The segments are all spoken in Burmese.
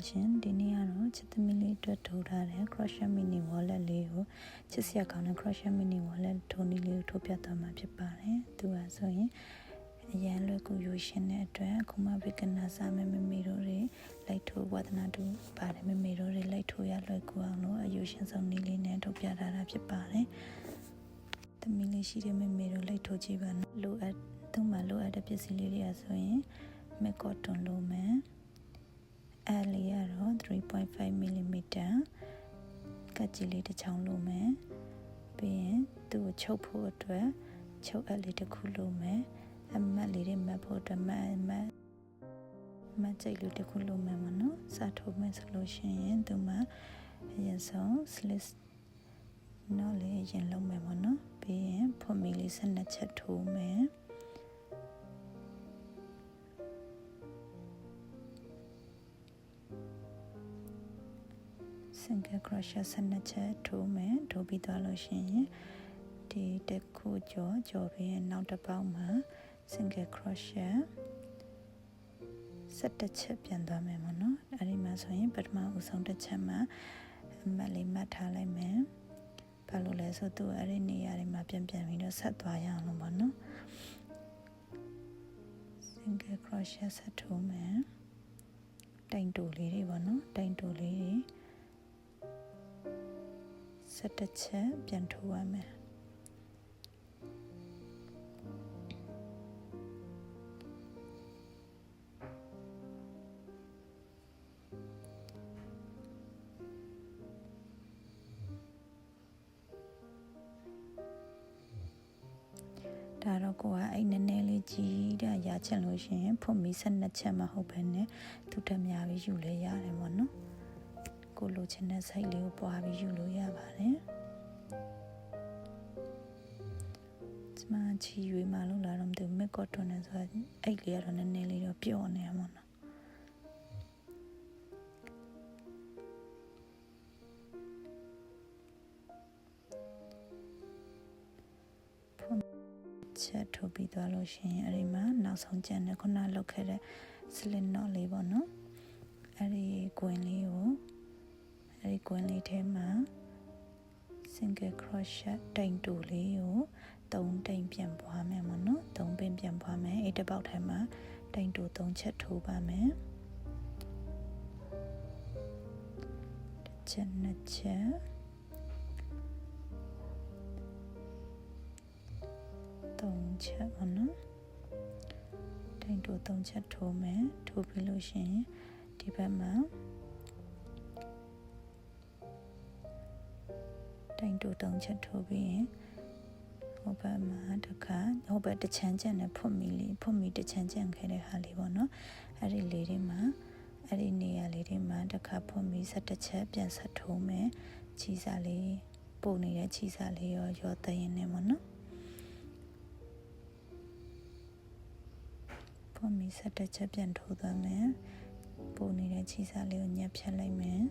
ရှင်ဒီနေ့ကတော့ချစ်သမီးလေးအတွက်ထိုးထားတဲ့ crochet mini wallet လေးကိုချစ်စရာကောင်းတဲ့ crochet mini wallet ထိုးနည်းလေးကိုထိုးပြသွားမှာဖြစ်ပါတယ်သူကဆိုရင်အရန်လွယ်ကူရွှေရှင်တဲ့အတွက်အခုမှ beginner စာမမေတို့တွေလိုက်ထိုးဝဒနာတူပါတယ်မမေတို့တွေလိုက်ထိုးရလွယ်ကူအောင်လို့အရွှေရှင်ဆုံးနည်းလေးနဲ့ထုတ်ပြထားတာဖြစ်ပါတယ်သမီးလေးရှိတဲ့မမေတို့လိုက်ထိုးကြည့်ပါနော်လိုအပ်သူ့မှာလိုအပ်တဲ့ပစ္စည်းလေးတွေဆိုရင်မက်ကော့တွန်လိုမယ်အဲလေးကတော့ 3.5 mm ကတ်ကြီးလေးတစ်ချောင်းလိုမယ်ပြီးရင်သူ့ကိုချုပ်ဖို့အတွက်ချုပ်အပ်လေးတစ်ခုလိုမယ်အမတ်လေးတွေမတ်ဖို့အတွက်မတ်ကျိတ်လေးတစ်ခုလိုမယ်မနော်စထိုးမယ်ဆိုလို့ရှိရင်သူမှာအရင်ဆုံး slit နော်လေးရင်လုံးမယ်မနော်ပြီးရင်ဖွန်မီလေး12ချက်ထိုးမယ်single crochet 12ချက်ထိုးမယ်ထိုးပြီးသွားလို့ရှိရင်ဒီတစ်ခုကြော်ပြီးနောက်တစ်ပေါက်မှာ single crochet 17ချက်ပြန်သွားမယ်မနော်အဲ့ဒီမှာဆိုရင်ပထမဦးဆုံးတစ်ချက်မှာအမတ်လေးမှတ်ထားလိုက်မယ်ဘာလို့လဲဆိုတော့အဲ့ဒီနေရာတွေမှာပြန်ပြီးတော့ဆက်သွားရအောင်လို့ပေါ့နော် single crochet ဆက်ထိုးမယ်တိုင်တိုလေးတွေပေါ့နော်တိုင်တိုလေးတွေ17ချက်ပြန်ထိုးရမယ်ဒါတော့ကိုကအဲ့နည်းနည်းလေးကြီးတဲ့ရချက်လို့ရှိရင်ဖွင့်ပြီး12ချက်မဟုတ်ဘဲနဲ့သူတက်များပြီးယူလဲရတယ်ပေါ့နော်ကိုလိုချင်တဲ့ size လေးကိုပွားပြီးယူလို့ရပါတယ်ဒီမှာချီရွေးမှလို့လာတော့မသိဘူးမက်ကော့တွန်နဲ့ဆိုတော့အဲ့လေးကတော့နည်းနည်းလေးတော့ပျော့နေရမှာနော်ချက်ထိုးပြီးသွားလို့ရှိရင်အဲ့ဒီမှာနောက်ဆုံးကျန်တဲ့ခုနလောက်ခဲ့တဲ့ slit knot လေးပေါ့နော်အဲ့ဒီကွင်းလေးကိုအဲ့ဒီကွင်းလေးထဲမှာ single crochet တိုင်တူလေးကို3တိုင်ပြန်ပွားမယ်မနော်3ပင်ပြန်ပွားမယ်အဲ့တစ်ပေါက်ထဲမှာတိုင်တူ3ချက်ထိုးပါမယ်တစ်ချက်နှစ်ချက်3ချက်မနော်တိုင်တူ3ချက်ထိုးမယ်ထိုးပြီးလို့ရှိရင်ဒီဘက်မှာတိုင်တူ3ချက်ထိုးပြီးရင်ဟိုဘက်မှာတစ်ခါဟိုဘက်တစ်ချမ်းကျန်နဲ့ဖွင့်မီတစ်ချမ်းကျန်ခဲ့တဲ့ဟာလေးပေါ့နော်အဲ့ဒီလေးတွေမှာအဲ့ဒီနေရာလေးတွေမှာတစ်ခါဖွင့်မီ17ချက်ပြန်ဆက်ထိုးမယ်ချီစာလေးပို့နေတဲ့ချီစာလေးရောတရင်နေပေါ့နော်ဖွင့်မီ17ချက်ပြန်ထိုးသွားမယ်ပို့နေတဲ့ချီစာလေးကိုညှပ်ဖြတ်လိုက်မယ်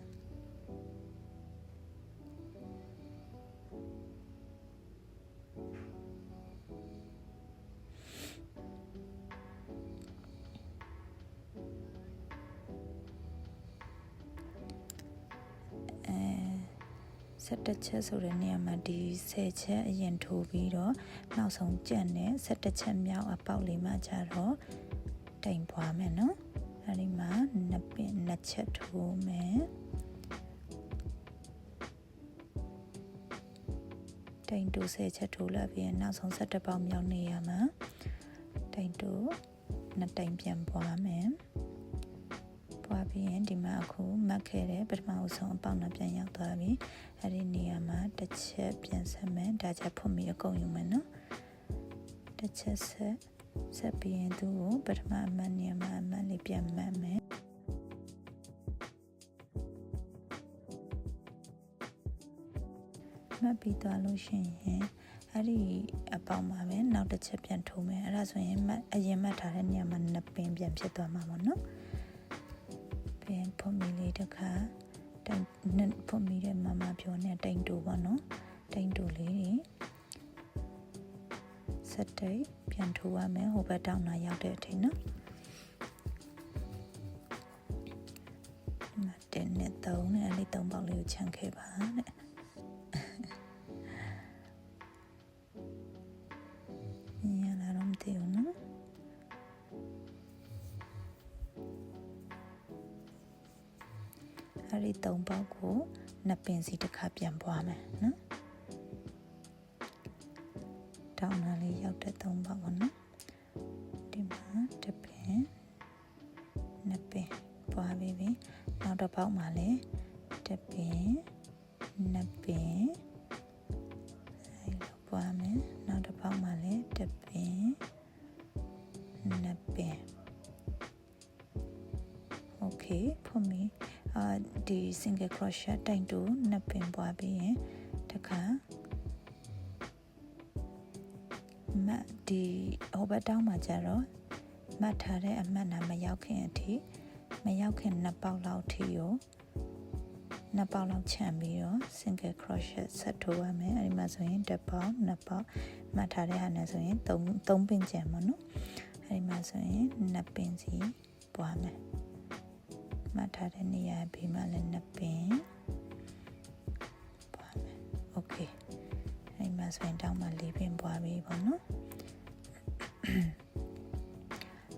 17ချက်ဆိုတဲ့နေရာမှာဒီ10ချက်အရင်ထိုးပြီးတော့နောက်ဆုံးကျန်တဲ့17ချက်မြောက်အပေါက်လေးမှကျတော့တိုင်ပွားမယ်နော်အဲဒီမှာ2ချက်ထိုးမယ်တိုင်တူ10ချက်ထိုးလာပြီးနောက်ဆုံး17ပေါက်မြောက်နေရာမှာတိုင်တူ2တိုင်ပြန်ပွားမယ်ပွားပြီးရင်ဒီမှာအခုမှတ်ခဲ့တဲ့ပထမအဆုံးအပေါက်နဲ့ပြန်ရောက်သွားပြီအဲ့ဒီနေရာမှာတစ်ချက်ပြန်ဆက်မယ်ဒါကြဖွင့်ပြီးအကုန်ယူမယ်နော်တစ်ချက်ဆက်ပြီးရင်သူ့ကိုပထမအမှတ်နေရာမှာအမှတ်လေးပြန်မှတ်မယ်မှတ်ပြီးသွားလို့ရှိရင်အဲ့ဒီအပေါက်မှာပဲနောက်တစ်ချက်ပြန်ထိုးမယ်အဲ့ဒါဆိုရင်အရင်မှတ်ထားတဲ့နေရာမှာ2ပင်ပြန်ဖြစ်သွားမှာပေါ့နော်ပြန်ဖွင့်မီလေးတစ်ခါတိုင်ဖွင့်မီတဲ့မမပြောနေတိုင်တူပေါ့နော်တိုင်တူလေးဆက်တိတ်ပြန်ထိုးရမယ်ဟိုဘက်တောင်းလာရောက်တဲ့အထိနော် 3ပေါက်လေးကိုချန်ခဲ့ပါတဲ့ညလာတော့မသိဘူးနော်အဲ့ဒီ3ပေါက်ကိုနှစ်ပင်စီတစ်ခါပြန်ပွားမယ်နော်တောင်းလာလေးရောက်တဲ့3ပေါက်ပေါ့နော်ဒီမှာတစ်ပင်နှစ်ပင်ပွားပြီးပြီနောက်တစ်ပေါက်မှာလည်းတစ်ပင်နှစ်ပင်အဲ့လိုပွားမယ်နောက်တစ်ပေါက်မှာလည်းတစ်ပင်နှစ်ပင်โอเคဖို့မီဒီ single crochet တိုင်တူနှစ်ပင်ပွားပြီးရင်တခါမတ်ဒီဟိုဘက်တောင်းမှာကျတော့မတ်ထားတဲ့အမှတ်နာမရောက်ခင်အထိမရောက်ခင်နှစ်ပေါက်လောက်ထိကိုနှစ်ပေါက်လောက်ချန်ပြီးတော့ single crochet ဆက်ထိုးရမယ်အဲဒီမှာဆိုရင်တစ်ပေါက်နှစ်ပေါက်မှတ်ထားတဲ့ဟာနဲ့ဆိုရင်3ပင်ကျန်ပါနော်အဲဒီမှာဆိုရင်နှစ်ပင်စီပွားမယ်မှတ်ထားတဲ့နေရာဘေးမှာလည်းနှစ်ပင်ပွားမယ်โอเคအဲဒီမှာဆိုရင်တောင်းမှာ4ပင်ပွားပြီပေါ့နော်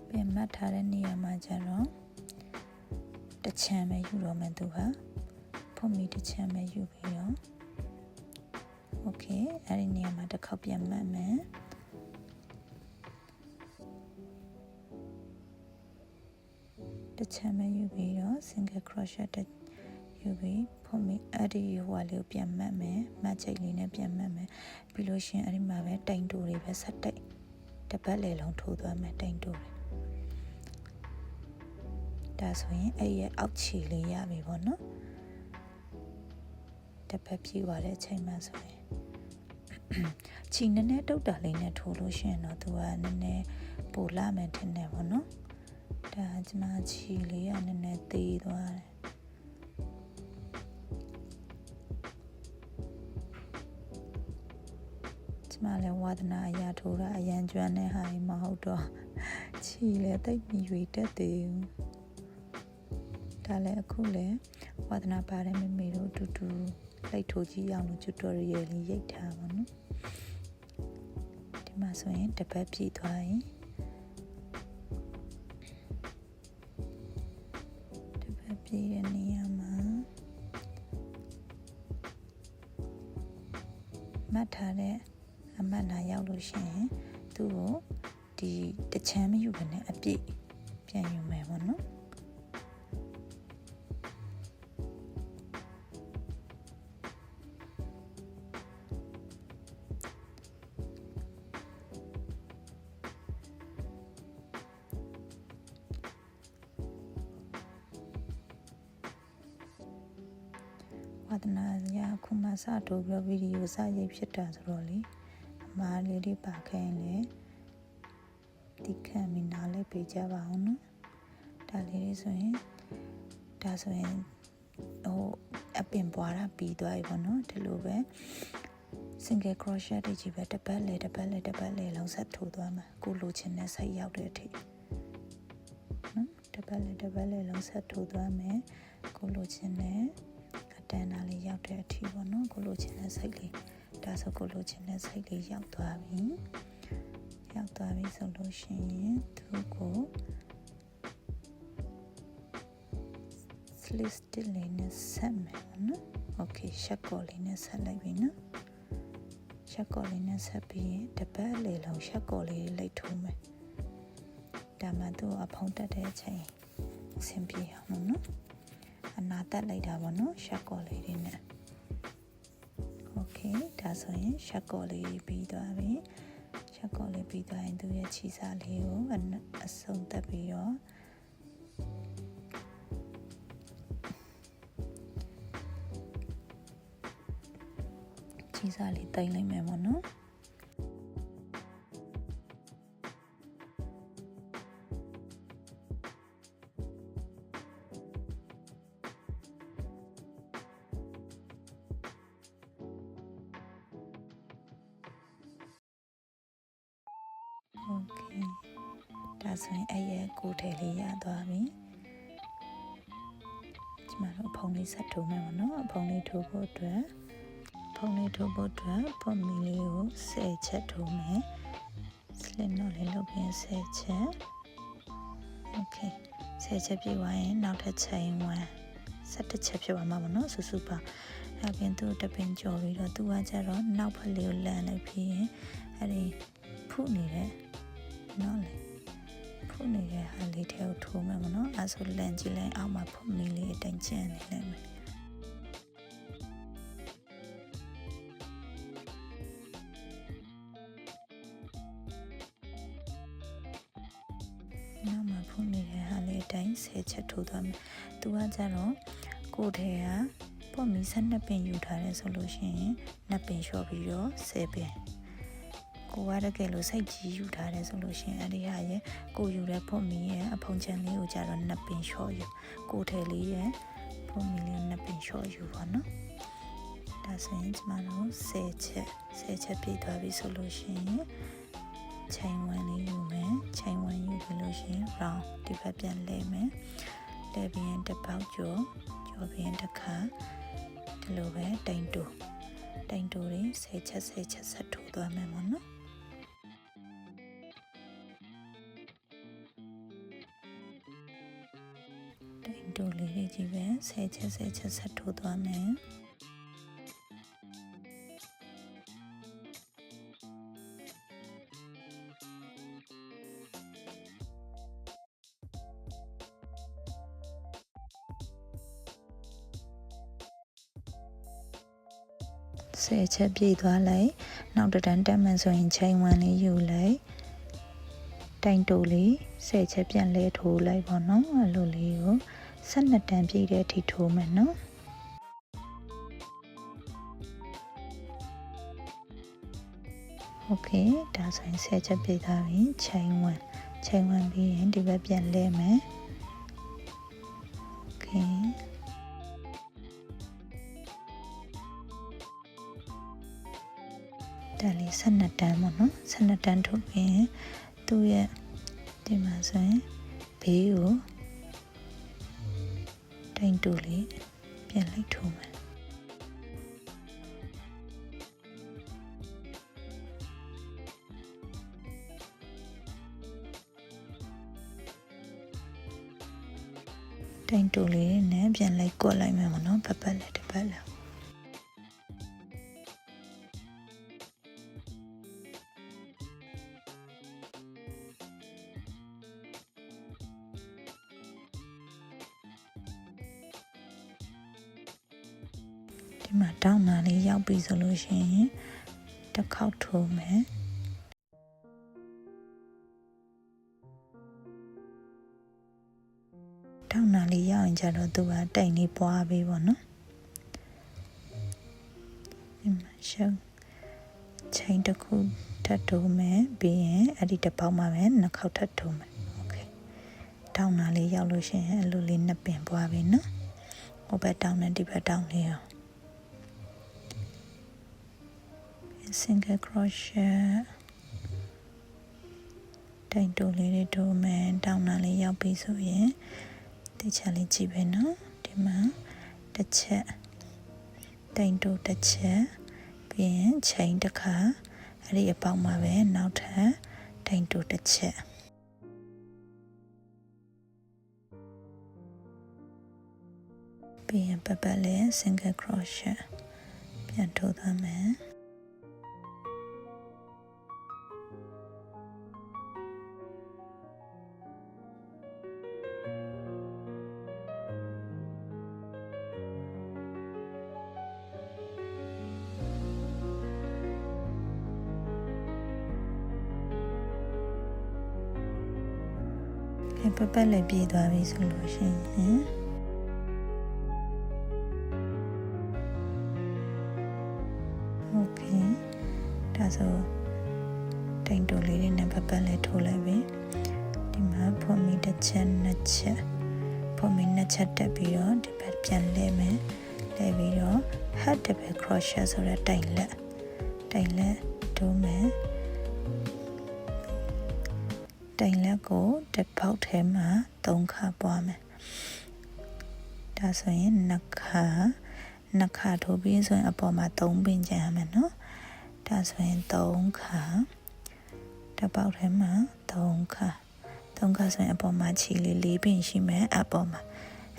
ပြန်မှတ်ထားတဲ့နေရာမှာကျတော့တစ်ချမ်းပဲယူတော့မယ်သူဟာဖို့မီတစ်ချမ်းပဲယူပြီးတော့โอเคအဲ့ဒီနေရာမှာတစ်ခေါက်ပြန်မှတ်မယ်တစ်ချမ်းပဲယူပြီးတော့ single crochet တက်ယူပြီးဖို့မီအဲ့ဒီဟိုလေးကိုပြန်မှတ်မယ်မှတ်ချိတ်လေးနဲ့ပြန်မှတ်မယ်ပြီးလို့ရှိရင်အဲ့ဒီမှာပဲတိုင်တူတွေပဲဆက်တိုက်တစ်ပတ်လေလုံးထိုးသွားမယ်တိုင်တူတွေဒါဆိုရင်အဲ့ရဲ့အောက်ခြေလေးရပြီပေါ့နော်တစ်ပတ်ပြည့်သွားတဲ့အချိန်မှာဆိုရင်ခြေနည်းနည်းတုတ်တာလေးနဲ့ထိုးလို့ရှိရင်တော့သူကနည်းနည်းပိုလာမယ်ထင်တယ်ပေါ့နော်ဒါကျမခြေလေးကနည်းနည်းသေးသွားတယ်ကျမလည်းဝါသနာအရာထိုးတာအရန်ကျွမ်းတဲ့ဟာမဟုတ်တော့ခြေလည်းတိတ်မြွေတက်သေးဘူးဒါလည်းအခုလည်းဝါသနာပါတဲ့မမေတို့အတူတူလိုက်ထိုးကြည့်အောင်လို့ tutorial လေးရိုက်ထားပါနော်ဒီမှာဆိုရင်တစ်ပတ်ပြည့်သွားရင်တစ်ပတ်ပြည့်တဲ့နေရာမှာမှတ်ထားတဲ့အမှတ်နာရောက်လို့ရှိရင်သူ့ကိုဒီတစ်ချမ်းမယူဘဲနဲ့အပြည့်ပြန်ယူမယ်ပေါ့နော်ဝါသနာရခုမှစတိုးပြီးဗီဒီယိုစရိုက်ဖြစ်တာဆိုတော့လေအမားလေးတွေပါခဲ့ရင်လေဒီခံမနားလေးပေးကြပါအောင်နော်ဒါလေးတွေဆိုရင်ဒါဆိုရင်ဟိုအပင်ပွားတာပြီးသွားပြီပေါ့နော်ဒီလိုပဲ single crochet တွေကြီးပဲတစ်ပတ်လေလုံးဆက်ထိုးသွားမှာကိုလိုချင်တဲ့စိတ်ရောက်တဲ့အထိနော်တစ်ပတ်လေလုံးဆက်ထိုးသွားမယ်ကိုလိုချင်တဲ့အတန်းသားလေးရောက်တဲ့အထိပေါ့နော်ကိုလိုချင်တဲ့စိတ်လေးဒါဆိုကိုလိုချင်တဲ့စိတ်လေးရောက်သွားပြီဆိုလို့ရှိရင်သူကို slit stitch လေးနဲ့ဆက်မယ်နော်โอเคရှက်ကော်လေးနဲ့ဆက်လိုက်ပြီနော်ရှက်ကော်လေးနဲ့ဆက်ပြီးတစ်ပတ်လေလုံးရှက်ကော်လေးလိုက်ထိုးမယ်ဒါမှသူ့အဖုံးတက်တဲ့အချိန်အဆင်ပြေအောင်နော်အနာတက်လိုက်တာပေါ့နော်ရှက်ကော်လေးတွေနဲ့โอเคဒါဆိုရင်ရှက်ကော်လေးပြီးသွားပြီရှက်ကော်လေးပြီးသွားရင်သူ့ရဲ့ခြေစားလေးကိုအစုံတက်ပြီးတော့ခြေစားလေးတင်လိုက်မယ်ပေါ့နော်โอเคဒါဆိုရင်အဲ့ရဲ့ကိုယ်ထည်လေးရသွားပြီကျ မှာတော့ဖုံလေးဆက်ထိုးမယ်ပေါ့နော်ဖုံလေးထိုးဖို့အတွက်ပေါ့မီလေးကို10ချက်ထိုးမယ် slit knot လေးလုပ်ပြီး10ချက် okay 10ချက်ပြည့်သွားရင်နောက်ထပ် chain 1 17ချက်ဖြစ်သွားမှာပေါ့နော်စုစုပေါင်းအဲ့ပြင်သူတပင်ကြော်ပြီးတော့သူကကြတော့နောက်ဖက်လေးကိုလန်လိုက်ပြီးရင်အဲ့ဒီဖုနေတဲ့နော်လေဖုနေတဲ့ဟာလေးထဲကိုထိုးမယ်ပေါ့နော်အဲ့ဆိုလန်ကြည့်လိုက်အောက်မှာဖုမီလေးအတိုင်းကျန်နေလိုက်မယ်နောက်မှာဖုနေတဲ့ဟာလေးအတိုင်း10ချက်ထိုးသွားမယ်သူကကြတော့ကိုယ်ထဲကပေါ့မီ12ပင်ယူထားတယ်ဆိုလို့ရှိရင်2ပင်လျှော့ပြီးတော့10ပင်ကိုကတကယ်လို့စိတ်ကြီးယူထားတယ်ဆိုလို့ရှိရင်အဲ့ဒီဟာရဲ့ကိုယူတဲ့ပေါ့မီရဲ့အဖုံချန်လေးကိုကြတော့2ပင်လျှော့ယူကိုထဲလေးရဲ့ပေါ့မီလေး2ပင်လျှော့ယူပါနော်ဒါဆိုရင်ကျမတို့10ချက်ပြည့်သွားပြီဆိုလို့ရှိရင် chain 1လေးယူမယ် chain 1ယူပြီးလို့ရှိရင် round ဒီဘက်ပြန်လဲမယ်လဲပြီးရင်တစ်ပေါက်ကျော်ပြီးရင်တစ်ခါဒီလိုပဲတိုင်တူတွေ10ချက်ဆက်ထိုးသွားမယ်ပေါ့နော်တိုင်တူလေးတွေကြီးပဲ10ချက်ဆက်ထိုးသွားမယ်10ချက်ပြည့်သွားလိုက်နောက်တစ်တန်းတက်မှန်ဆိုရင် chain 1လေးယူလိုက်တိုင်တူလေး10ချက်ပြန်လဲထိုးလိုက်ပေါ့နော်အဲ့လိုလေးကို12တန်းပြည့်တဲ့အထိထိုးမယ်နော်โอเคဒါဆိုရင်10ချက်ပြည့်သွားပြီ chain 1ပြီးရင်ဒီဘက်ပြန်လဲမယ်โอเคဒါလေး12တန်းပေါ့နော်12တန်းထုတ်ပြီးသူ့ရဲ့ဒီမှာဆိုရင်ဘေးကိုတိုင်တူလေးပြန်လိုက်ထိုးမယ်တိုင်တူလေးနဲ့ပြန်လိုက်ကွက်လိုက်မယ်ပေါ့နော်ပတ်လက်တစ်ပတ်လက်ဒီမှာတောင်းတာလေးရောက်ပြီဆိုလို့ရှိရင်တစ်ခေါက်ထိုးမယ်တောင်းတာလေးရောက်ရင်ကျတော့သူကတိုင်လေးပွားပေးပေါ့နော်ဒီမှာရှုပ်ချိန်တစ်ခုထပ်ထိုးမယ်ပြီးရင်အဲ့ဒီတစ်ပေါက်မှာပဲနှစ်ခေါက်ထပ်ထိုးမယ်โอเคတောင်းတာလေးရောက်လို့ရှိရင်အဲ့လိုလေးနှစ်ပင်ပွားပြီနော်ဟိုဘက်တောင်းနဲ့ဒီဘက်တောင်းလေးရောsingle crochet တိုင်တူလေးတွေထိုးမယ်တောင်းတာလေးရောက်ပြီဆိုရင်ဒီချက်လေးကြည့်ပဲနော်ဒီမှာတစ်ချက်တိုင်တူတစ်ချက်ပြီးရင်ချိန်တစ်ခါအဲ့ဒီအပေါက်မှာပဲနောက်ထပ်တိုင်တူတစ်ချက်ပြီးရင်ပတ်လေး single crochet ပြန်ထိုးသွားမယ်ပတ်လည်းပြေးသွားပြီဆိုလို့ရှိရင်โอเคဒါဆိုတိုင်တူလေးတွေနဲ့ပတ်လည်းထိုးလိုက်ပြီဒီမှာဖွန်မီတစ်ချက်နှစ်ချက်ဖွန်မီနှစ်ချက်တက်ပြီးတော့ဒီဘက်ပြန်လဲမယ်လဲပြီးတော့ head double crochet ဆိုတဲ့တိုင်လက်ထိုးမယ်တိုင်လက်ကိုတစ်ပေါက်ထဲမှာ3ခါပွားမယ် ဒါဆိုရင်နှစ်ခါထိုးပြီးဆိုရင်အပေါ်မှာ3ပင်ကျန်ရမယ်နော်ဒါဆိုရင်3ခါတစ်ပေါက်ထဲမှာ3ခါဆိုရင်အပေါ်မှာခြေလေး4ပင်ရှိမယ်အပေါ်မှာ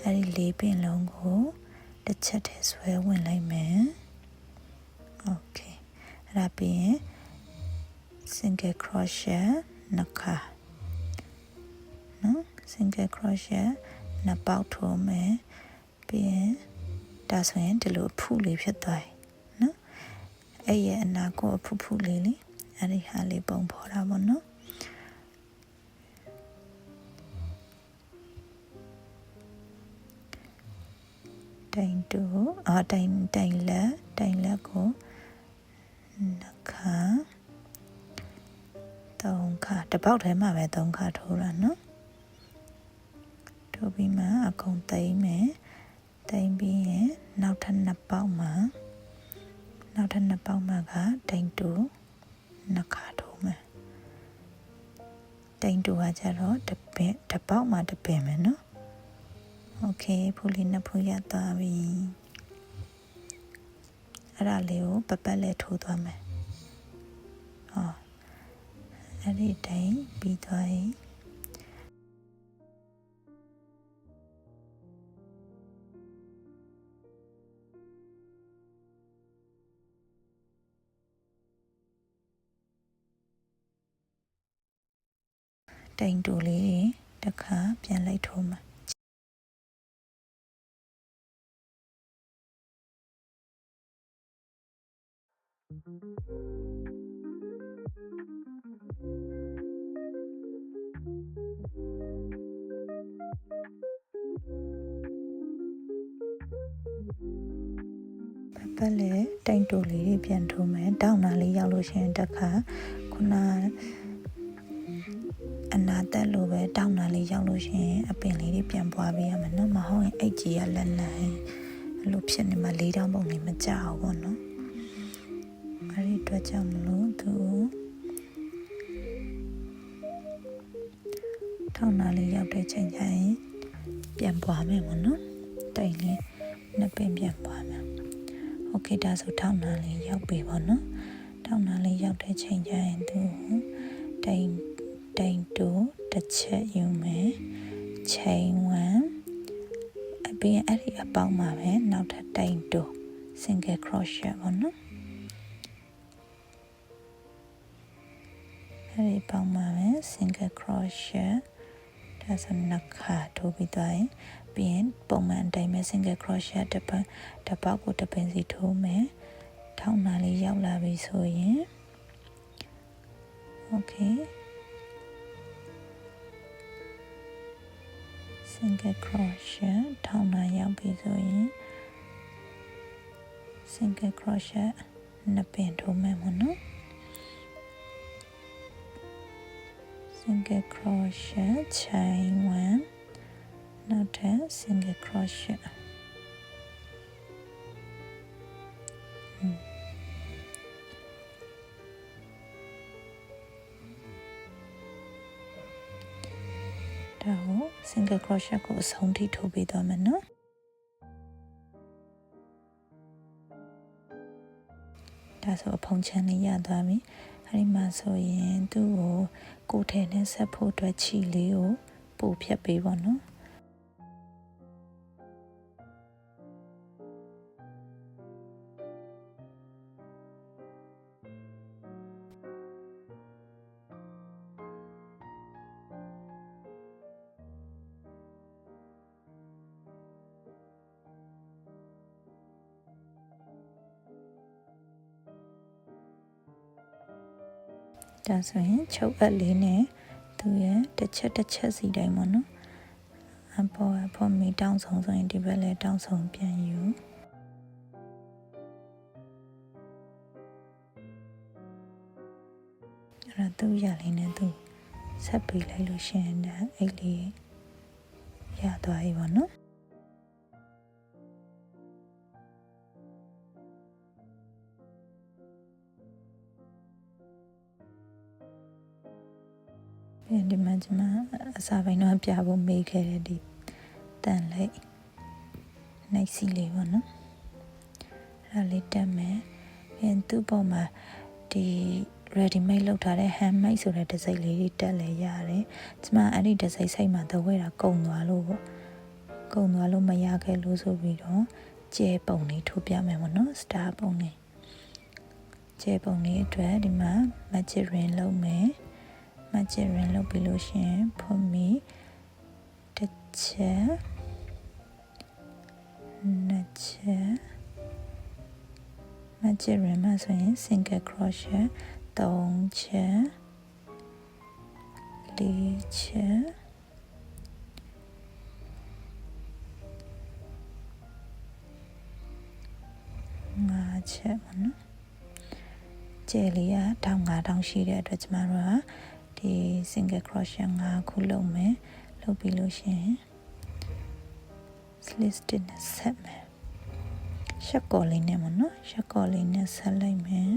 အဲ့ဒီ4ပင်လုံးကိုတစ်ချက်တည်းဆွဲဝင်လိုက်မယ်โอเคအဲ့ဒါပြီးရင် single crochet နှစ်ခါနော် single crochet နှစ်ပေါက်ထိုးမယ်ပြီးရင်ဒါဆိုရင်ဒီလိုအဖုလေးဖြစ်သွားပြီနော်အဲ့ရဲ့အနာကိုအဖုလေးလေအဲ့ဒီဟာလေးပုံဖော်တာပေါ့နော်တိုင်လက်ကိုနှစ်ခါ3ခါတစ်ပေါက်ထဲမှာပဲ3ခါထိုးတာနော်ထိုးပြီးမှအကုန်သိမ်းမယ်သိမ်းပြီးရင်နောက်ထပ်2ပေါက်မှာကတိုင်တူနှစ်ခါထိုးမယ်တိုင်တူကကြတော့တစ်ပေါက်မှာတစ်ပင်မယ်နော်โอเคဖူလေးနှစ်ဖူရသွားပြီအဲ့ဒါလေးကိုပတ်လေးထိုးသွားမယ်အဲ့ဒီတိုင်ပြီးသွားရင်တိုင်တူလေးတစ်ခါပြန်လိုက်ထိုးမယ်ပတ်လေတိုင်တူလေးတွေပြန်ထိုးမယ်တောင်းနာလေးရောက်လို့ရှိရင်တစ်ခါခုနအနာတက်လို့ပဲတောင်းနာလေးရောက်လို့ရှိရင်အပင်လေးတွေပြန်ပွားပေးရမယ်နော်မဟုတ်ရင်အိတ်ကြီးကလက်လန်းအဲ့လိုဖြစ်နေမှ၄တောင်းပုံလေးမကြောက်ဘူးနော်အဲ့ဒီအတွက်ကြောင့်မလို့သူထောင်းနာလေးရောက်တဲ့ချိန်ကျရင်ပြန်ပွားမယ်မနော်တိုင်လေးနှစ်ပင်ပြန်ပွားမယ်โอเคဒါဆိုထောင်းနာလေးရောက်ပြီပေါ့နော်ထောင်းနာလေးရောက်တဲ့ချိန်ကျရင်သူတိုင်တူတစ်ချက်ယူမယ်chain 1အပြင်အဲ့ဒီအပေါက်မှာပဲနောက်ထပ်တိုင်တူ single crochet ပေါ့နော်အဲ့ဒီပေါက်မှာပဲ single crochet ဒါဆိုနှစ်ခါထိုးပြီးသွားရင်ပြီးရင်ပုံမှန်အတိုင်းပဲ single crochet တစ်ပေါက်ကိုတစ်ပင်စီထိုးမယ်ထောင်းနာလေးရောက်လာပြီဆိုရင် okay single crochet ထောင်းနာရောက်ပြီဆိုရင် single crochet နှစ်ပင်ထိုးမယ်မနော် single crochet chain 1နောက်ထပ် single crochetဒါကို single crochet ကိုအဆုံးထိထိုးပေးသွားမယ်နော်ဒါဆိုအဖုံးချမ်းလေးရသွားပြီအဲဒီမှာဆိုရင်သူ့ကိုထဲနဲ့ဆက်ဖို့အတွက်ခြီလေးကိုပို့ဖြတ်ပေးပါနော်ဒါဆိုရင်ချုပ်အပ်လေးနဲ့သူရဲ့တစ်ချက်စီတိုင်းပေါ့နော်အပေါ်မီတောင်းဆုံးဆိုရင်ဒီဘက်လည်းတောင်းဆုံးပြန်ယူအဲ့တော့သူ့ရလေးနဲ့သူဆက်ပေးလိုက်လို့ရှိရင်အဲ့လေးရသွားပြီပေါ့နော်ဒီမှာကျွန်မအစာပိုင်းတော့ပြဖို့မေးခဲ့တဲ့ဒီတန်လိုက် နိုင်စီလေးပေါ့နော်အဲ့ဒါလေးတက်မယ်ပြန်သူ့ပေါ်မှာဒီ ready made လုပ်ထားတဲ့ handmade ဆိုတဲ့ဒီဇိုင်းလေးတွေတက်လဲရတယ်ကျမအဲ့ဒီဒီဇိုင်းစိတ်မှာသဝဲတာကုန်သွားလို့ပေါ့ကုန်သွားလို့မရခဲ့လို့ဆိုပြီးတော့ကျဲပုံလေးထိုးပြမယ်ပေါ့နော် star ပုံလေးကျဲပုံလေးအတွက်ဒီမှာ magic ring လုပ်မယ် magic ring လုပ်ပြီးလို့ရှိရင်ဖွင့်ပြီးတစ်ချက်နှစ်ချက် magic ring မှာဆိုရင် single crochet 3ချက်4ချက်5ချက်ပေါ့နော်ကျဲလေးက1500ရှိတဲ့အတွက်ကျမတို့ကဒီ single crochet 5ခုလုပ်မယ်လုပ်ပြီးလို့ရှိရင် slit stitch နဲ့ဆက်မယ်ရှက်ကော်လေးနဲ့ပေါ့နော်ရှက်ကော်လေးနဲ့ဆက်လိုက်မယ်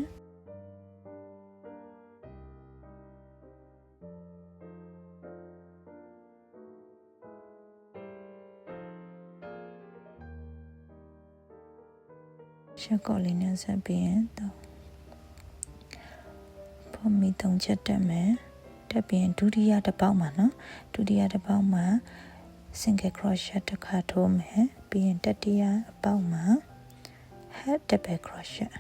ရှက်ကော်လေးနဲ့ဆက်ပြီးရင်တော့ပုံမီ3ချက်တက်မယ်တက်ပြီးရင်ဒုတိယတစ်ပေါက်မှာနော်ဒုတိယတစ်ပေါက်မှာ single crochet တစ်ခါထိုးမယ်ပြီးရင်တတိယအပေါက်မှာ half double crochet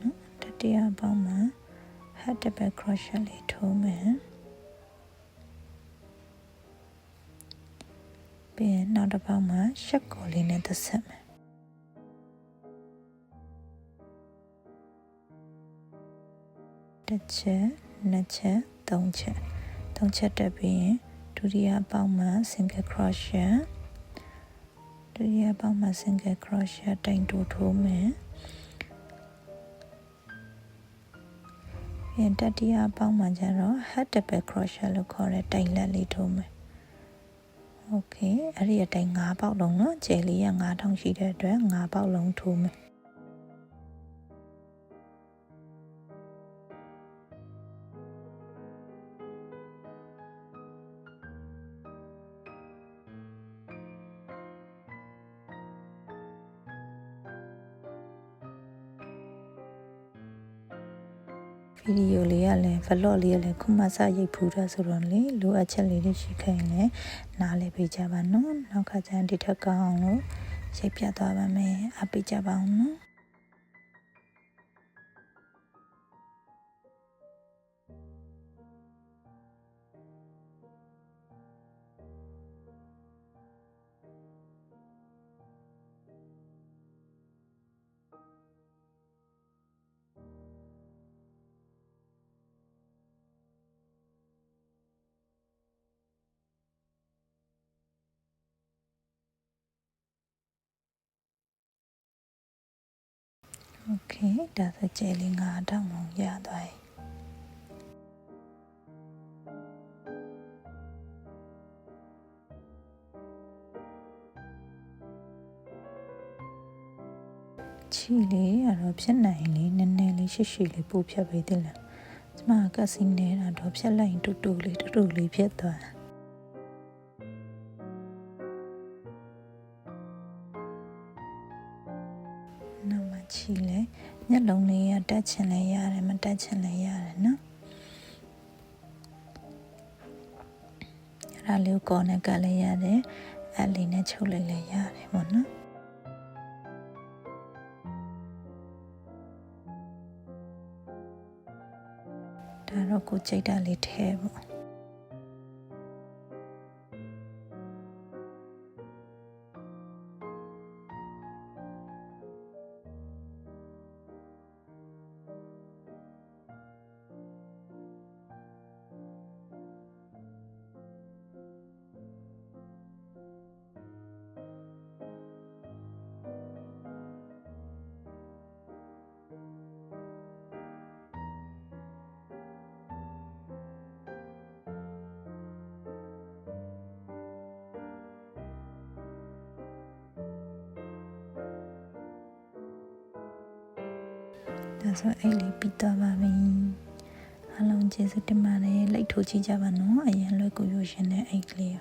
နော်တတိယအပေါက်မှာ half double crochet လေးထိုးမယ်ပြီးရင်နောက်တစ်ပေါက်မှာရှက်ကော်လေးနဲ့သက်ဆက်မယ်တစ်ချက်နှစ်ချက်သုံးချက်တက်ပြီးရင်ဒုတိယပေါက်မှာ single crochet ဒုတိယပေါက်မှာ single crochet တိုင်တိုးထိုးမယ်ပြန်တတိယပေါက်မှာကျတော့ half double crochet လို့ခေါ်တဲ့တိုင်လက်လေးထိုးမယ်โอเคအဲ့ဒီအတိုင်း5ပေါက်လုံးเนาะကျယ်လေးက9000ရှိတဲ့အတွက်5ပေါက်လုံးထိုးမယ်ဗီဒီယိုလေးကလည်း vlog လေးကလည်းခုမှစရိုက်ဖူးတာဆိုတော့လေလိုအပ်ချက်လေးတွေရှိခိုင်းလဲနားလဲပေးကြပါနော်နောက်ခါကျရင်ဒီထက်ကောင်းအောင်လို့ရိုက်ပြသွားပါမယ်အားပေးကြပါအောင်နော်โอเคဒါဆိုကျဲလေး9000လုံးရသွားပြီချီလေးကတော့ဖြတ်နိုင်လေးနည်းနည်းလေးရှိရှိလေးပို့ဖြတ်ပေးသေးလားကျမကစီနေတာတော့ဖြတ်လိုက်ရင်တူတူလေးဖြစ်သွားချီလေမျက်လုံးလေးကတက်ချင်လဲရတယ်မတက်ချင်လဲရတယ်နော်အဲ့ဒါလေးကိုနဲ့ကလည်းရတယ်အဲ့လေးနဲ့ချုပ်လိုက်လဲရတယ်ပေါ့နော်ဒါတော့ကိုကြိတ်တာလေးထဲပေါ့ဒါဆိုအဲ့လေးပြီးသွားပါပြီအားလုံးကျေးဇူးတင်ပါတယ်လိုက်ထိုးကြည့်ကြပါနော်အရင်လွယ်ကူရရှင်တဲ့အဲ့ကလေး